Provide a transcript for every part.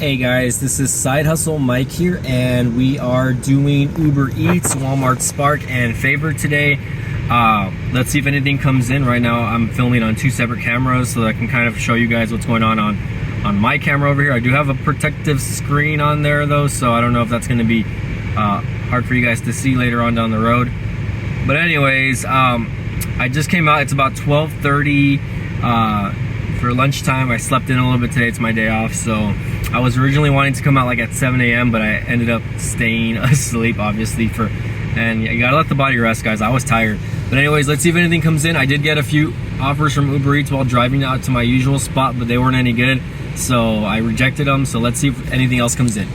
Hey guys, this is Side Hustle Mike here, and we are doing Uber Eats, Walmart Spark, and Favor today. Let's see if anything comes in. Right now I'm filming on two separate cameras so that I can kind of show you guys what's going on my camera over here. I do have a protective screen on there though, so I don't know if that's going to be hard for you guys to see later on down the road. But anyways, I just came out. It's about 12:30 for lunchtime. I slept in a little bit today. It's my day off, so I was originally wanting to come out like at 7 a.m. but I ended up staying asleep, obviously, and you gotta let the body rest, guys. I was tired. But anyways, let's see if anything comes in. I did get a few offers from Uber Eats while driving out to my usual spot, but they weren't any good, so I rejected them. So let's see if anything else comes in.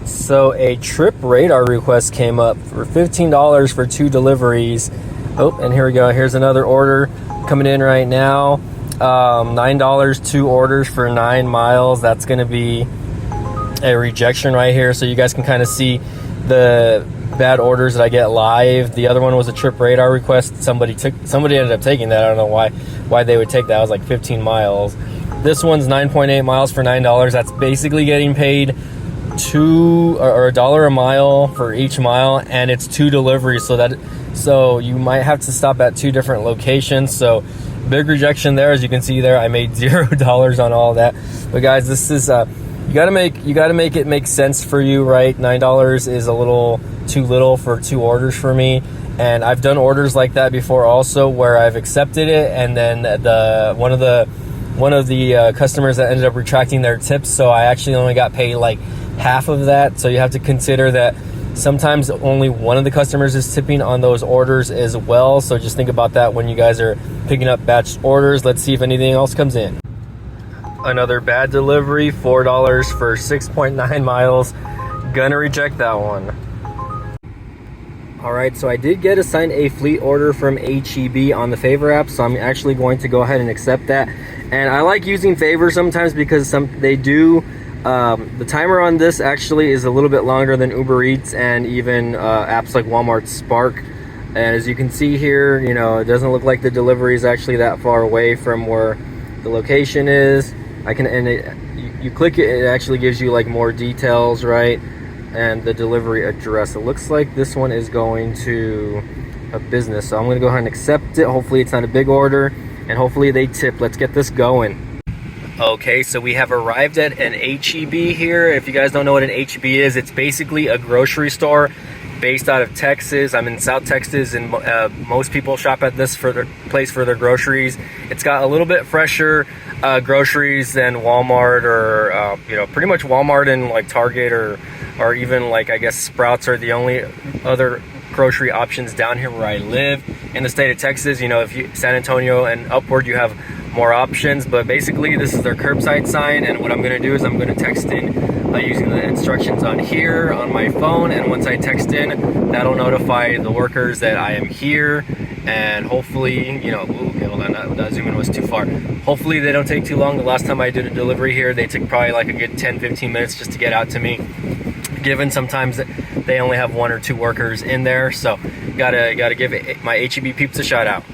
So a trip radar request came up for $15 for 2 deliveries. Oh, and here we go. Here's another order coming in right now. $9, 2 orders for 9 miles. That's going to be a rejection right here, so you guys can kind of see the bad orders that I get live. The other one was a trip radar request. Somebody ended up taking that. I don't know why they would take that. It was like 15 miles. This one's 9.8 miles for $9. That's basically getting paid $1 a mile for each mile, and it's 2 deliveries, so you might have to stop at 2 different locations. So big rejection there. As you can see there, I made $0 on all that. But guys, this is you gotta make it make sense for you, right? $9 is a little too little for 2 orders for me, and I've done orders like that before also, where I've accepted it, and then one of the customers that ended up retracting their tips, so I actually only got paid like half of that. So you have to consider that sometimes only one of the customers is tipping on those orders as well. So just think about that when you guys are picking up batch orders. Let's see if anything else comes in. Another bad delivery, $4 for 6.9 miles. Gonna reject that one. Alright, so I did get assigned a fleet order from HEB on the Favor app, so I'm actually going to go ahead and accept that. And I like using Favor sometimes because they do the timer on this actually is a little bit longer than Uber Eats and even apps like Walmart Spark. And as you can see here, you know, it doesn't look like the delivery is actually that far away from where the location is. You click it, it actually gives you like more details, right? And the delivery address. It looks like this one is going to a business, so I'm going to go ahead and accept it. Hopefully it's not a big order, and hopefully they tip. Let's get this going. Okay, so we have arrived at an HEB here. If you guys don't know what an HEB is, it's basically a grocery store based out of Texas. I'm in South Texas, and most people shop at this place for their groceries. It's got a little bit fresher groceries than Walmart, or pretty much Walmart and like Target or even like, I guess, Sprouts are the only other grocery options down here where I live in the state of Texas. You know, if San Antonio and upward, you have more options. But basically this is their curbside sign, and what I'm going to do is I'm going to text in using the instructions on here on my phone, and once I text in, that'll notify the workers that I am here. And hopefully, you know, okay, hold on, that zoom in was too far. Hopefully they don't take too long. The last time I did a delivery here, they took probably like a good 10-15 minutes just to get out to me, given sometimes that they only have 1 or 2 workers in there. So gotta give my HEB peeps a shout out.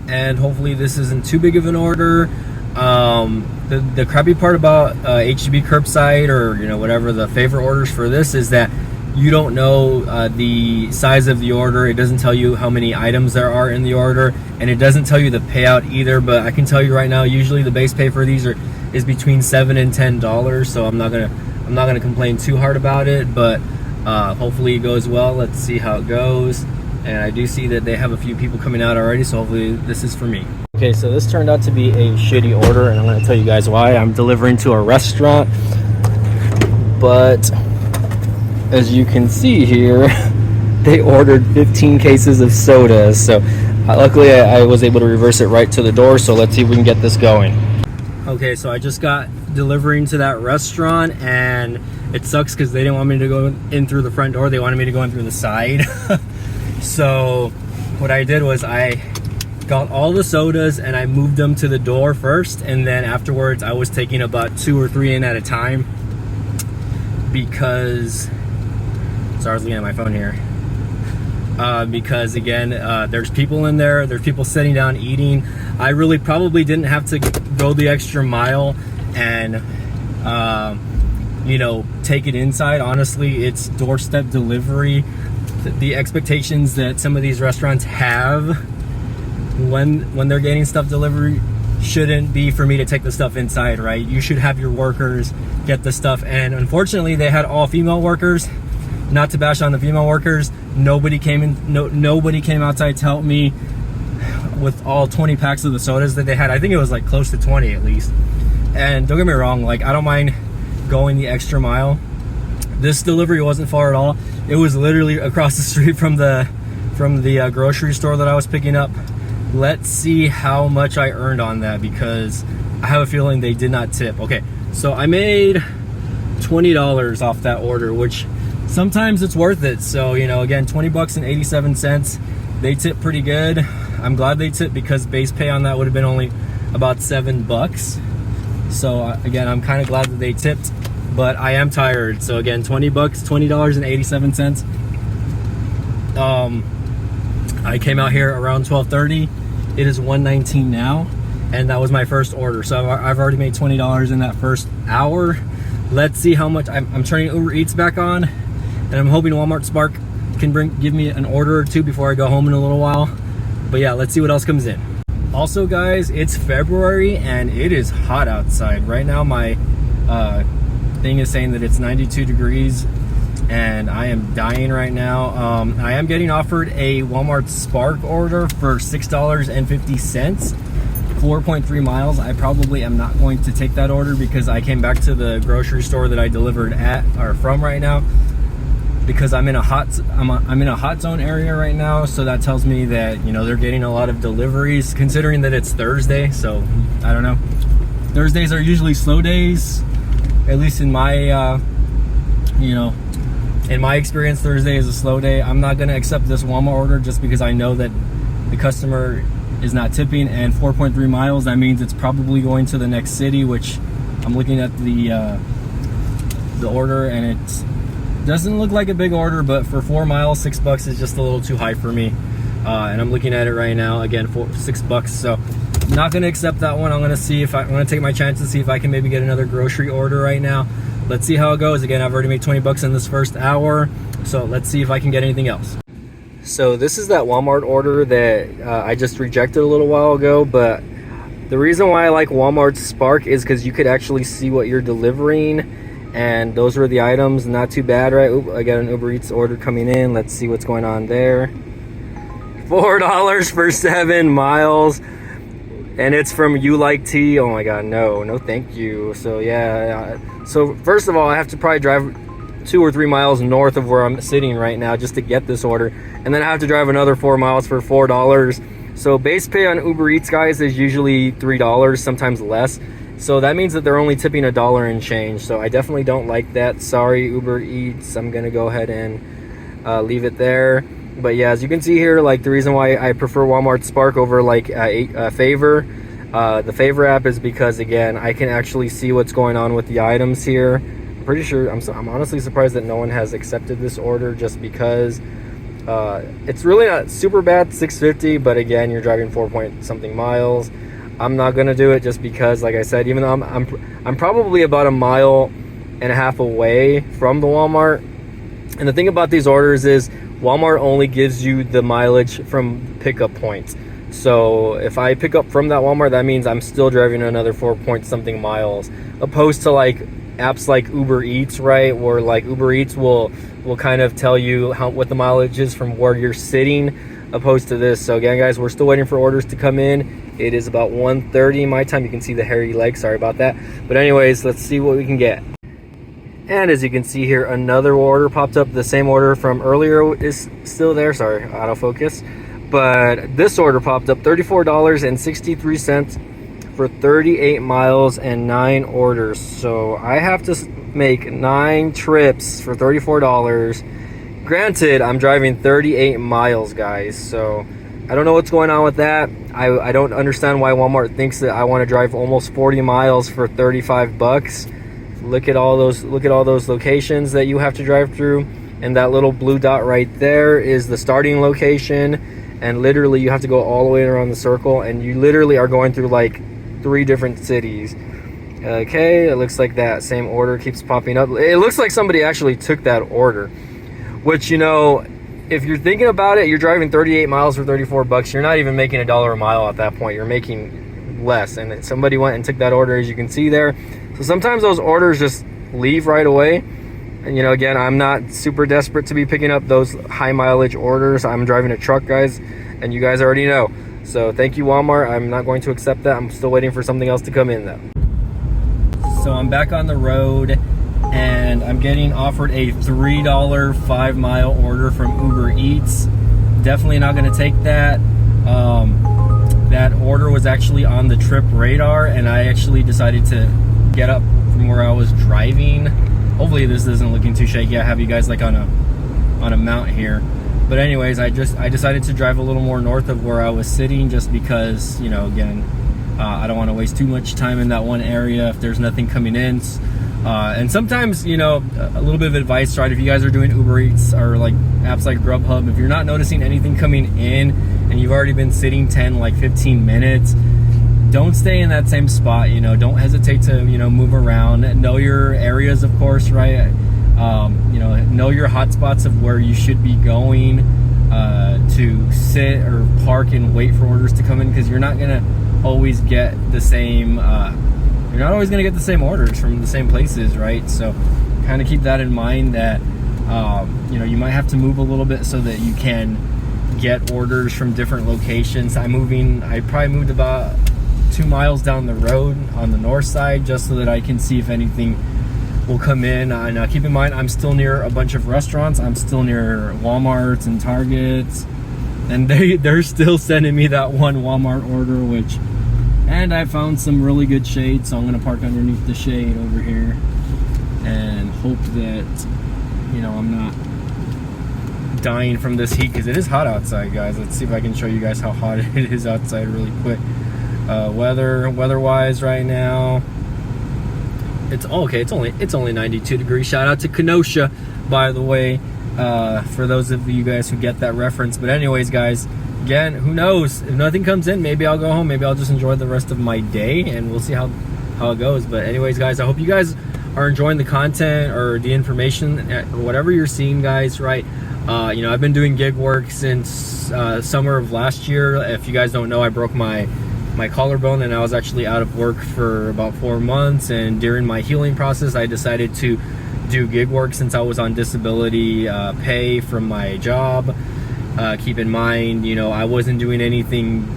And hopefully this isn't too big of an order. The crappy part about HEB curbside, or you know, whatever the Favor orders for this, is that you don't know the size of the order. It doesn't tell you how many items there are in the order, and it doesn't tell you the payout either. But I can tell you right now, usually the base pay for these is between $7 and $10. So I'm not gonna complain too hard about it, but hopefully it goes well. Let's see how it goes. And I do see that they have a few people coming out already, so hopefully this is for me. Okay, so this turned out to be a shitty order, and I'm going to tell you guys why. I'm delivering to a restaurant, but as you can see here, they ordered 15 cases of sodas. So luckily I was able to reverse it right to the door, so let's see if we can get this going. Okay, so I just got delivering to that restaurant, and it sucks because they didn't want me to go in through the front door. They wanted me to go in through the side. So what I did was I got all the sodas and I moved them to the door first, and then afterwards I was taking about 2 or 3 in at a time, because sorry, I was looking at my phone here. Because again, there's people in there, there's people sitting down eating. I really probably didn't have to go the extra mile and you know, take it inside. Honestly, it's doorstep delivery. The expectations that some of these restaurants have when they're getting stuff delivered shouldn't be for me to take the stuff inside, right? You should have your workers get the stuff, and unfortunately they had all female workers. Not to bash on the female workers, nobody came outside to help me with all 20 packs of the sodas that they had. I think it was like close to 20 at least. And don't get me wrong, like, I don't mind going the extra mile. This delivery wasn't far at all. It was literally across the street from the grocery store that I was picking up. Let's see how much I earned on that, because I have a feeling they did not tip. Okay, so I made $20 off that order, which sometimes it's worth it. So, you know, again, 20 bucks and 87 cents. They tip pretty good. I'm glad they tipped, because base pay on that would have been only about $7. So again, I'm kind of glad that they tipped, but I am tired. So again, 20 bucks, $20.87. I came out here around 12:30. It is 1:19 now, and that was my first order. So I've already made $20 in that first hour. Let's see how much. I'm turning Uber Eats back on, and I'm hoping Walmart Spark can give me an order or two before I go home in a little while. But yeah, let's see what else comes in. Also guys, it's February and it is hot outside. Right now my thing is saying that it's 92 degrees and I am dying right now. I am getting offered a Walmart Spark order for $6.50, 4.3 miles. I probably am not going to take that order, because I came back to the grocery store that I delivered from right now, because I'm in a hot zone area right now. So that tells me that, you know, they're getting a lot of deliveries, considering that it's Thursday. So I don't know, Thursdays are usually slow days, at least in my you know, in my experience. Thursday is a slow day. I'm not going to accept this Walmart order just because I know that the customer is not tipping, and 4.3 miles, that means it's probably going to the next city, which I'm looking at the order, and it's doesn't look like a big order, but for 4 miles, $6 is just a little too high for me. And I'm looking at it right now, again, for $6. So I'm not gonna accept that one. I'm gonna take my chance to see if I can maybe get another grocery order right now. Let's see how it goes. Again, I've already made 20 bucks in this first hour, so let's see if I can get anything else. So this is that Walmart order that I just rejected a little while ago, but the reason why I like Walmart Spark is because you could actually see what you're delivering, and those were the items. Not too bad, right? Oop, I got an Uber Eats order coming in. Let's see what's going on there. $4 for 7 miles, and it's from You Like Tea. Oh my god, no thank you. So yeah, so first of all, I have to probably drive 2 or 3 miles north of where I'm sitting right now just to get this order, and then I have to drive another 4 miles for $4. So base pay on Uber Eats, guys, is usually $3, sometimes less. So that means that they're only tipping $1 and change. So I definitely don't like that. Sorry, Uber Eats. I'm gonna go ahead and leave it there. But yeah, as you can see here, like, the reason why I prefer Walmart Spark over like Favor, the Favor app, is because, again, I can actually see what's going on with the items here. I'm pretty sure, I'm honestly surprised that no one has accepted this order, just because it's really not super bad, $6.50, but again, you're driving 4-point-something miles. I'm not gonna do it just because, like I said, even though I'm probably about 1.5 miles away from the Walmart. And the thing about these orders is Walmart only gives you the mileage from pickup points. So if I pick up from that Walmart, that means I'm still driving another 4-point-something miles, opposed to like apps like Uber Eats, right, where like Uber Eats will kind of tell you what the mileage is from where you're sitting, opposed to this. So again, guys, we're still waiting for orders to come in. It is about 1:30 my time. You can see the hairy leg, sorry about that. But anyways, let's see what we can get. And as you can see here, another order popped up. The same order from earlier is still there. Sorry, autofocus. But this order popped up, $34.63 for 38 miles and 9 orders. So I have to make 9 trips for $34. Granted, I'm driving 38 miles, guys. So I don't know what's going on with that. I don't understand why Walmart thinks that I want to drive almost 40 miles for 35 bucks. Look at all those locations that you have to drive through, and that little blue dot right there is the starting location, and literally you have to go all the way around the circle, and you literally are going through like 3 different cities. Okay, it looks like that same order keeps popping up. It looks like somebody actually took that order, which, you know, if you're thinking about it, you're driving 38 miles for 34 bucks. You're not even making $1 a mile at that point. You're making less, and somebody went and took that order, as you can see there. So sometimes those orders just leave right away. And, you know, again, I'm not super desperate to be picking up those high mileage orders. I'm driving a truck, guys, and you guys already know. So thank you, Walmart. I'm not going to accept that. I'm still waiting for something else to come in, though. So I'm back on the road, and I'm getting offered a $3 5-mile order from Uber Eats. Definitely not going to take that. That order was actually on the trip radar, and I actually decided to get up from where I was driving. Hopefully this isn't looking too shaky. I have you guys like on a mount here. But anyways, I decided to drive a little more north of where I was sitting, just because, you know, again, I don't want to waste too much time in that one area if there's nothing coming in. And sometimes, you know, a little bit of advice, right? If you guys are doing Uber Eats or like apps like Grubhub, if you're not noticing anything coming in and you've already been sitting 10, like 15 minutes, don't stay in that same spot. You know, don't hesitate to, you know, move around. Know your areas, of course, right? You know your hot spots of where you should be going to sit or park and wait for orders to come in, because you're not gonna always get the same orders from the same places, right? So kind of keep that in mind, that you know, you might have to move a little bit so that you can get orders from different locations. I probably moved about 2 miles down the road on the north side, just so that I can see if anything will come in. And keep in mind, I'm still near a bunch of restaurants. I'm still near Walmarts and Targets, and they're still sending me that one Walmart order, and I found some really good shade, so I'm gonna park underneath the shade over here and hope that, you know, I'm not dying from this heat, because it is hot outside, guys. Let's see if I can show you guys how hot it is outside really quick. Weather-wise right now, it's only 92 degrees. Shout out to Kenosha, by the way, for those of you guys who get that reference. But anyways, guys, again, who knows, if nothing comes in, maybe I'll go home, maybe I'll just enjoy the rest of my day, and we'll see how it goes. But anyways, guys, I hope you guys are enjoying the content or the information or whatever you're seeing, guys, right? You know, I've been doing gig work since summer of last year. If you guys don't know, I broke my collarbone, and I was actually out of work for about 4 months, and during my healing process I decided to do gig work since I was on disability pay from my job. Keep in mind, you know, I wasn't doing anything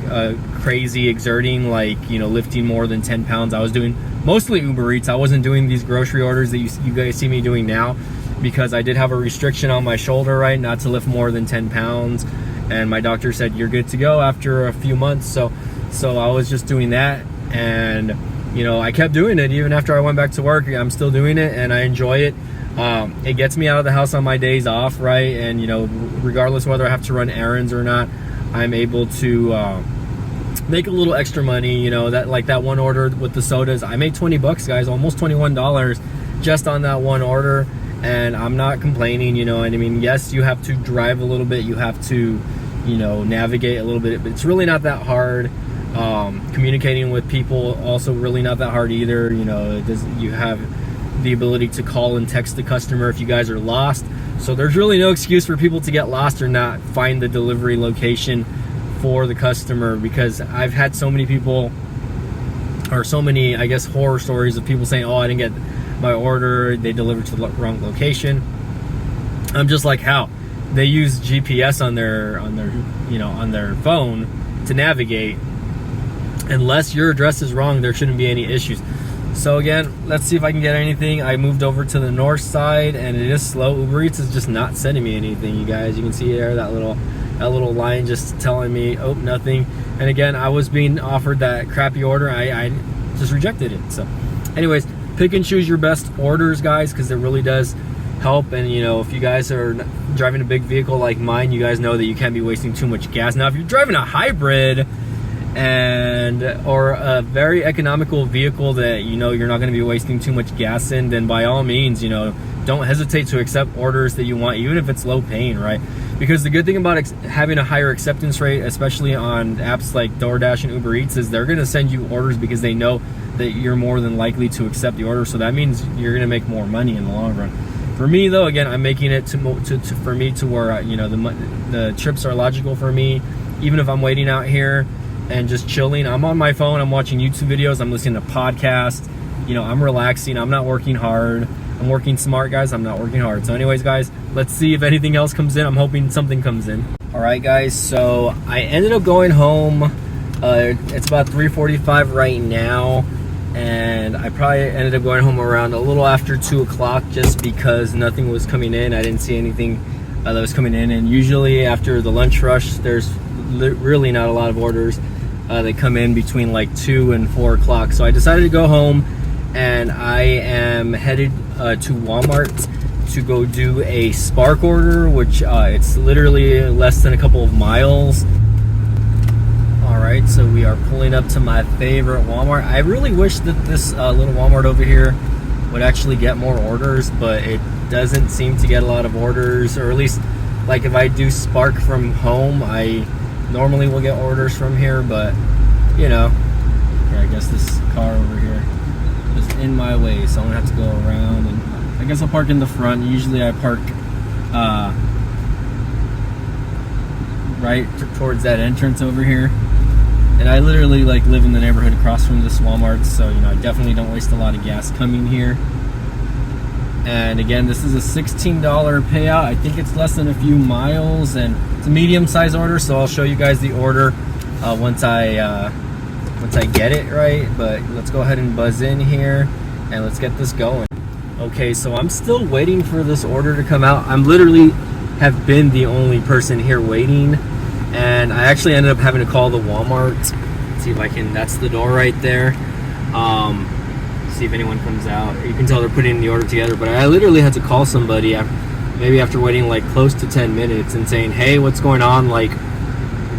crazy exerting, like, you know, lifting more than 10 pounds. I was doing mostly Uber Eats. I wasn't doing these grocery orders that you guys see me doing now, because I did have a restriction on my shoulder, right, not to lift more than 10 pounds, and my doctor said you're good to go after a few months. So I was just doing that, and, you know, I kept doing it even after I went back to work. I'm still doing it, and I enjoy it. It gets me out of the house on my days off, right? And, you know, regardless whether I have to run errands or not, I'm able to make a little extra money. You know, that, like that one order with the sodas, I made 20 bucks, guys, almost $21 just on that one order, and I'm not complaining, you know. And I mean, yes, you have to drive a little bit, you have to, you know, navigate a little bit, but it's really not that hard. Communicating with people also really not that hard either. You know, you have the ability to call and text the customer if you guys are lost, so there's really no excuse for people to get lost or not find the delivery location for the customer, because I've had so many people, or so many, I guess, horror stories of people saying, oh, I didn't get my order, they delivered to the wrong location. I'm just like, how? They use GPS on their you know, on their phone to navigate. Unless your address is wrong, there shouldn't be any issues. So again, let's see if I can get anything. I moved over to the north side, and it is slow. Uber Eats is just not sending me anything, you guys. You can see there that little line just telling me, oh, nothing. And again, I was being offered that crappy order. I just rejected it. So anyways, pick and choose your best orders, guys, because it really does help. And, you know, if you guys are driving a big vehicle like mine, you guys know that you can't be wasting too much gas. Now, if you're driving a hybrid or a very economical vehicle that, you know, you're not going to be wasting too much gas in, then by all means, you know, don't hesitate to accept orders that you want, even if it's low paying, right? Because the good thing about having a higher acceptance rate, especially on apps like DoorDash and Uber Eats, is they're going to send you orders because they know that you're more than likely to accept the order. So that means you're going to make more money in the long run. For me though, again, I'm making it for me to where, you know, the trips are logical for me. Even if I'm waiting out here and just chilling, I'm on my phone, I'm watching YouTube videos, I'm listening to podcasts, you know, I'm relaxing, I'm not working hard. I'm working smart, guys, I'm not working hard. So anyways, guys, let's see if anything else comes in. I'm hoping something comes in. All right, guys, so I ended up going home. It's about 3:45 right now, and I probably ended up going home around a little after 2 o'clock just because nothing was coming in. I didn't see anything that was coming in, and usually after the lunch rush, there's really not a lot of orders that come in between like 2 and 4 o'clock. So I decided to go home, and I am headed to Walmart to go do a Spark order, which it's literally less than a couple of miles. Alright, so we are pulling up to my favorite Walmart. I really wish that this little Walmart over here would actually get more orders, but it doesn't seem to get a lot of orders, or at least like if I do Spark from home, I normally will get orders from here, but you know, yeah, I guess this car over here is in my way, so I'm gonna have to go around, and I guess I'll park in the front. Usually I park right towards that entrance over here. And I literally like live in the neighborhood across from this Walmart, so you know I definitely don't waste a lot of gas coming here. And again, this is a $16 payout. I think it's less than a few miles, and it's a medium-sized order. So I'll show you guys the order once I get it right. But let's go ahead and buzz in here, and let's get this going. Okay, so I'm still waiting for this order to come out. I'm literally have been the only person here waiting. And I actually ended up having to call the Walmart. Let's see if I can, that's the door right there. See if anyone comes out. You can tell they're putting the order together, but I literally had to call somebody maybe after waiting like close to 10 minutes and saying, hey, what's going on? Like,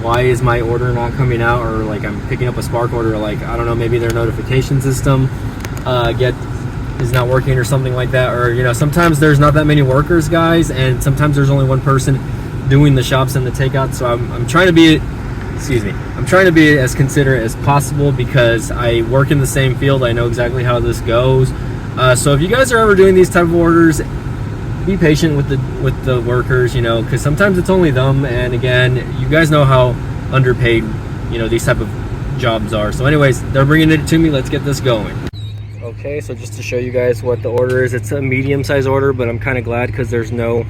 why is my order not coming out? Or like I'm picking up a Spark order, like, I don't know, maybe their notification system is not working or something like that. Or, you know, sometimes there's not that many workers, guys, and sometimes there's only one person doing the shops and the takeout. So I'm trying to be, I'm trying to be as considerate as possible because I work in the same field. I know exactly how this goes. So if you guys are ever doing these type of orders, be patient with the workers, you know, because sometimes it's only them. And again, you guys know how underpaid, you know, these type of jobs are. So anyways, they're bringing it to me. Let's get this going. Okay, so just to show you guys what the order is, it's a medium-sized order, but I'm kind of glad because there's no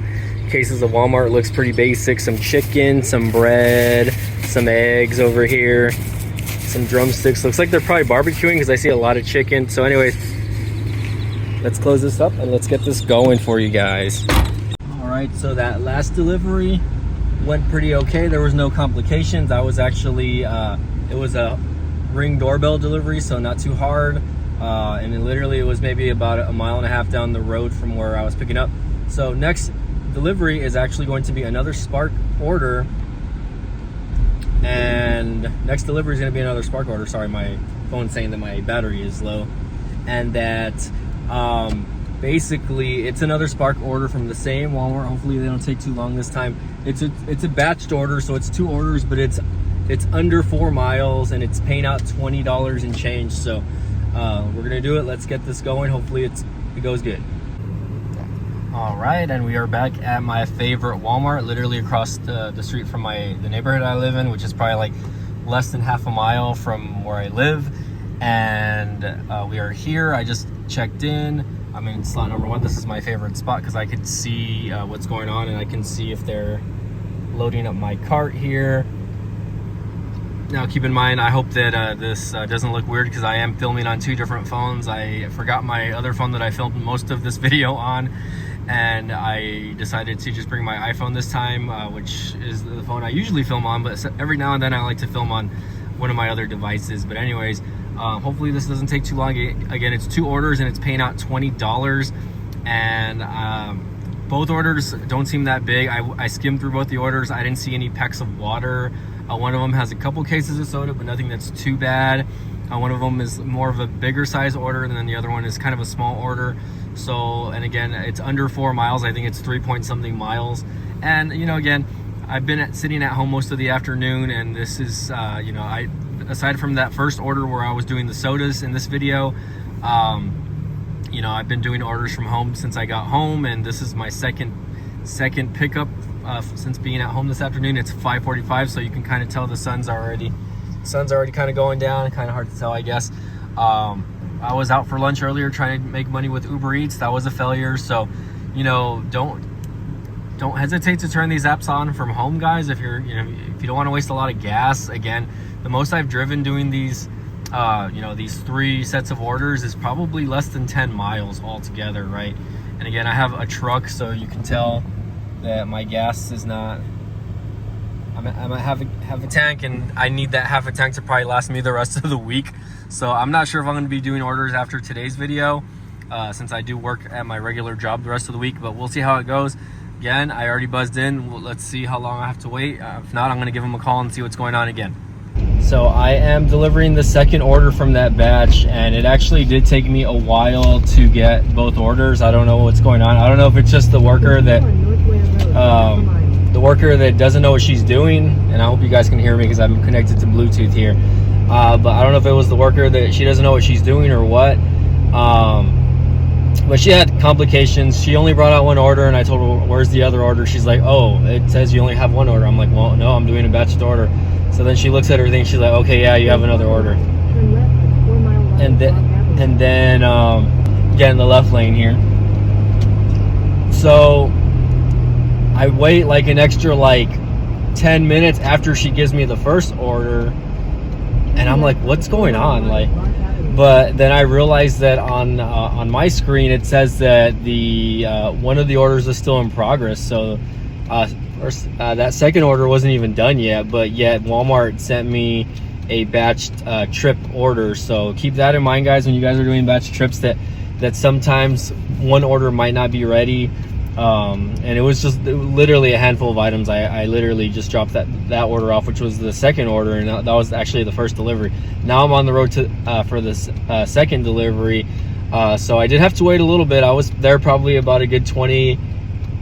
cases of Walmart. It looks pretty basic. Some chicken, some bread, some eggs over here, some drumsticks. Looks like they're probably barbecuing because I see a lot of chicken. So anyways, let's close this up and let's get this going for you guys. All right, so that last delivery went pretty okay. There was no complications. I was actually it was a Ring doorbell delivery, so not too hard. And it was maybe about a mile and a half down the road from where I was picking up. So next delivery is actually going to be another Spark order, and next delivery is going to be another Spark order. Sorry, my phone's saying that my battery is low, and that basically it's another Spark order from the same Walmart. Hopefully they don't take too long this time. It's a batched order, so it's 2 orders, but it's under 4 miles, and it's paying out $20 and change. So we're gonna do it. Let's get this going. Hopefully it goes good. All right, and we are back at my favorite Walmart, literally across the street from the neighborhood I live in, which is probably like less than half a mile from where I live. And we are here. I just checked in. I'm in slot number 1. This is my favorite spot because I could see what's going on, and I can see if they're loading up my cart here. Now keep in mind, I hope that this doesn't look weird because I am filming on 2 different phones. I forgot my other phone that I filmed most of this video on, and I decided to just bring my iPhone this time, which is the phone I usually film on, but every now and then I like to film on one of my other devices. But anyways, hopefully this doesn't take too long. Again, it's 2 orders and it's paying out $20, and both orders don't seem that big. I skimmed through both the orders. I didn't see any packs of water. One of them has a couple cases of soda, but nothing that's too bad. One of them is more of a bigger size order, and then the other one is kind of a small order. So, and again, it's under 4 miles. I think it's 3 point something miles. And, you know, again, I've been sitting at home most of the afternoon, and this is, you know, aside from that first order where I was doing the sodas in this video, you know, I've been doing orders from home since I got home, and this is my second pickup since being at home this afternoon. It's 5:45, so you can kind of tell the sun's already kind of going down. Kind of hard to tell, I guess. I was out for lunch earlier trying to make money with Uber Eats. That was a failure. So, you know, don't hesitate to turn these apps on from home, guys. If you don't want to waste a lot of gas. Again, the most I've driven doing these, you know, these 3 sets of orders is probably less than 10 miles altogether, right? And again, I have a truck, so you can tell that my gas is not. I might have a tank, and I need that half a tank to probably last me the rest of the week. So I'm not sure if I'm going to be doing orders after today's video, since I do work at my regular job the rest of the week. But we'll see how it goes. Again, I already buzzed in. Let's see how long I have to wait. If not, I'm going to give them a call and see what's going on again. So I am delivering the second order from that batch, and it actually did take me a while to get both orders. I don't know what's going on. I don't know if it's just the worker that doesn't know what she's doing, and I hope you guys can hear me because I'm connected to Bluetooth here. But I don't know if it was the worker that she doesn't know what she's doing or what. But she had complications. She only brought out 1 order, and I told her, where's the other order? She's like, oh, it says you only have 1 order. I'm like, well, no, I'm doing a batched order. So then she looks at everything. She's like, okay, yeah, you have another order. And then get in the left lane here. So I wait like an extra 10 minutes after she gives me the first order, and I'm like, what's going on? But then I realized that on my screen it says that the one of the orders is still in progress. So that second order wasn't even done yet, but yet Walmart sent me a batched trip order. So keep that in mind, guys, when you guys are doing batch trips, that sometimes one order might not be ready. And it was just literally a handful of items. I literally just dropped that order off, which was the second order, and that was actually the first delivery. Now I'm on the road to for this second delivery, so I did have to wait a little bit. I was there probably about a good 20,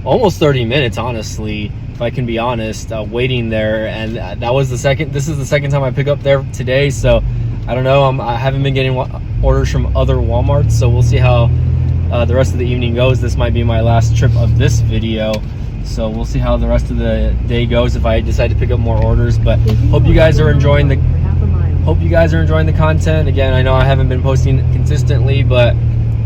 almost 30 minutes, honestly, if I can be honest, waiting there. And that was this is the second time I pick up there today, so I don't know. I haven't been getting orders from other Walmarts, so we'll see how the rest of the evening goes. This might be my last trip of this video, so we'll see how the rest of the day goes if I decide to pick up more orders. But hope you guys are enjoying the content. Again, I know I haven't been posting consistently, but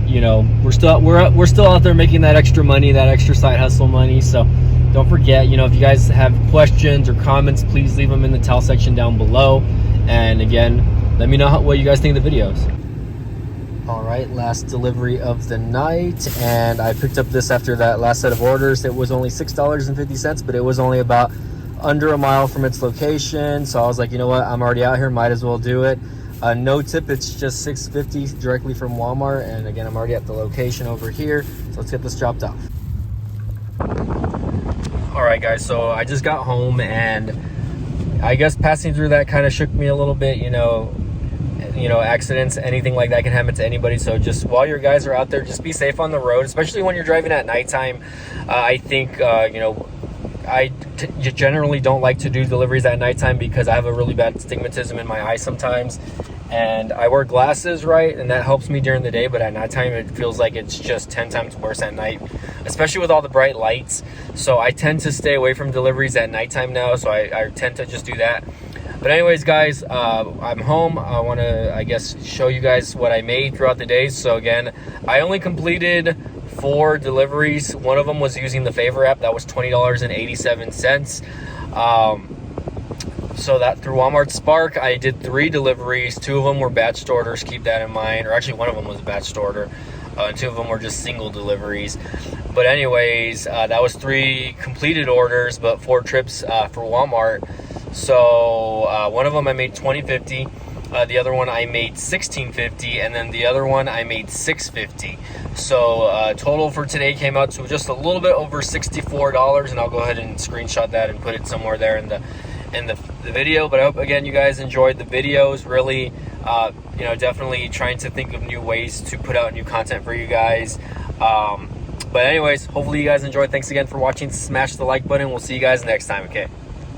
you know, we're still out there making that extra money, that extra side hustle money. So don't forget, you know, if you guys have questions or comments, please leave them in the tell section down below. And again, let me know what you guys think of the videos. All right, last delivery of the night, and I picked up this after that last set of orders. It was only $6.50, but it was only about under a mile from its location. So I was like, you know what, I'm already out here, might as well do it. No tip, it's just $6.50 directly from Walmart. And again, I'm already at the location over here, so let's get this dropped off. All right, guys, so I just got home, and I guess passing through that kind of shook me a little bit. You know, accidents, anything like that can happen to anybody. So just while your guys are out there, just be safe on the road, especially when you're driving at nighttime. I think, you know, I generally don't like to do deliveries at nighttime because I have a really bad astigmatism in my eye sometimes. And I wear glasses, right? And that helps me during the day, but at nighttime, it feels like it's just 10 times worse at night, especially with all the bright lights. So I tend to stay away from deliveries at nighttime now. So I tend to just do that. But anyways, guys, I'm home. I want to, I guess, show you guys what I made throughout the day. So again, I only completed 4 deliveries. One of them was using the Favor app. That was $20.87. So that through Walmart Spark, I did 3 deliveries. 2 of them were batched orders. Keep that in mind. Or actually, one of them was a batched order. And 2 of them were just single deliveries. But anyways, that was 3 completed orders, but 4 trips for Walmart. So one of them I made $20.50, the other one I made $16.50, and then the other one I made $6.50. So total for today came out to just a little bit over $64, and I'll go ahead and screenshot that and put it somewhere there in the video. But I hope, again, you guys enjoyed the videos. Really, you know, definitely trying to think of new ways to put out new content for you guys. But anyways, hopefully you guys enjoyed. Thanks again for watching. Smash the like button. We'll see you guys next time, okay?